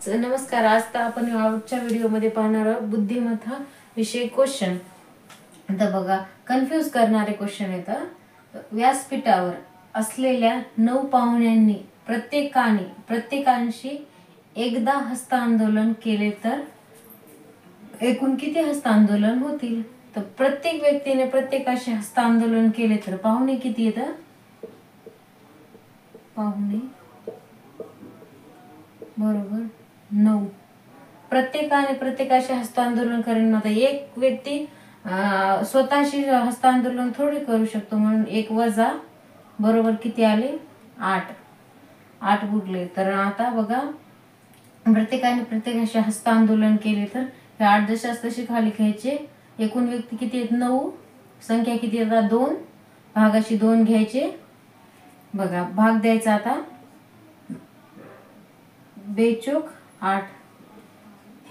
नमस्कार. आज तर आपण आजच्या व्हिडिओमध्ये पाहणार आहोत बुद्धिमत्ता विषयी क्वेश्चन. आता बघा, कन्फ्यूज करणारे क्वेश्चन येतात. व्यासपीठावर असलेल्या 9 पाहुण्यांनी प्रत्येकांशी एकदा हस्तांदोलन केले तर एकूण किती हस्तांदोलन होतील? तर प्रत्येक व्यक्तीने प्रत्येकाशी हस्तांदोलन केले तर पाहुणे किती येतात? पाहुणे बरोबर 9. प्रत्येकाने प्रत्येकाशी हस्तांदोलन करेन. आता एक व्यक्ती स्वतःशी हस्तांदोलन थोडी करू शकतो, म्हणून 1 वजा बरोबर किती आले? 8 बुडले. तर आता बघा, प्रत्येकाने प्रत्येकाशी हस्तांदोलन केले तर हे 8 जशास तसे खाली घ्यायचे. एकूण व्यक्ती किती आहेत? 9. संख्या किती येतात? 2. भागाशी 2 घ्यायचे. बघा, भाग द्यायचा आता. 2 चोक 8.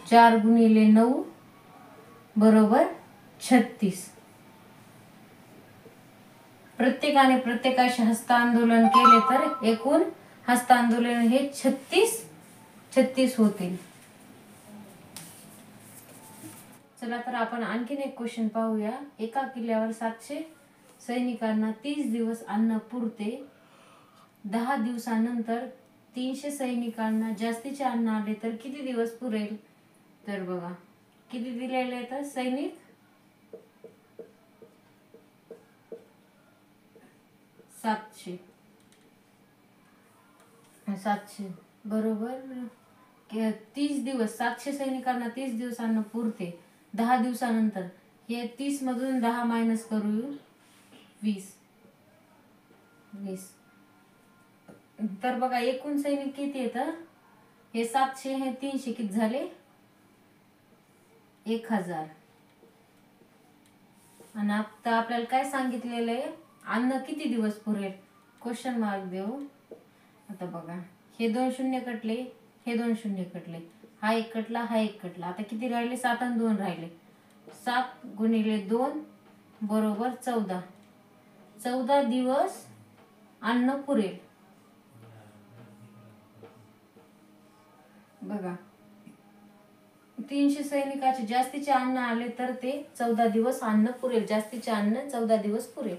4 गुणिले 9 बरोबर 36. प्रत्येकाने प्रत्येकाशी हस्तांदोलन केले तर एकूण हस्तांदोलन हे 36 होतील. चला तर आपण आणखीन एक क्वेश्चन पाहूया. एका किल्ल्यावर 700 सैनिकांना 30 दिवस अन्न पुरते. 10 दिवसानंतर 300 सैनिकांना जास्तीचे अन्न आले तर किती दिवस पुरेल? तर बघा, किती दिलेले आहेत सैनिक? 700 बरोबर 30 दिवस. 700 सैनिकांना 30 दिवस अन्न पुरते. 10 दिवसानंतर हे 30 मधून 10 मायनस करू, 20. तर बघा, एकूण सैनिक किती येतं? हे 700 हे 300 किती झाले? 1000. आणि आता आपल्याला काय सांगितलेलं आहे? अन्न किती दिवस पुरेल? क्वेश्चन मार्क देऊ. आता बघा, हे 2 शून्य कटले, हे 2 शून्य कटले, हा 1 कटला, हा 1 कटला. आता किती राहिले? 7 आणि 2 राहिले. 7 गुणिले 2 बरोबर 14. 14 दिवस अन्न पुरेल. बघा, 300 सैनिकाचे जास्तीचे अन्न आले तर ते 14 दिवस अन्न पुरेल. जास्तीचे अन्न 14 दिवस पुरेल.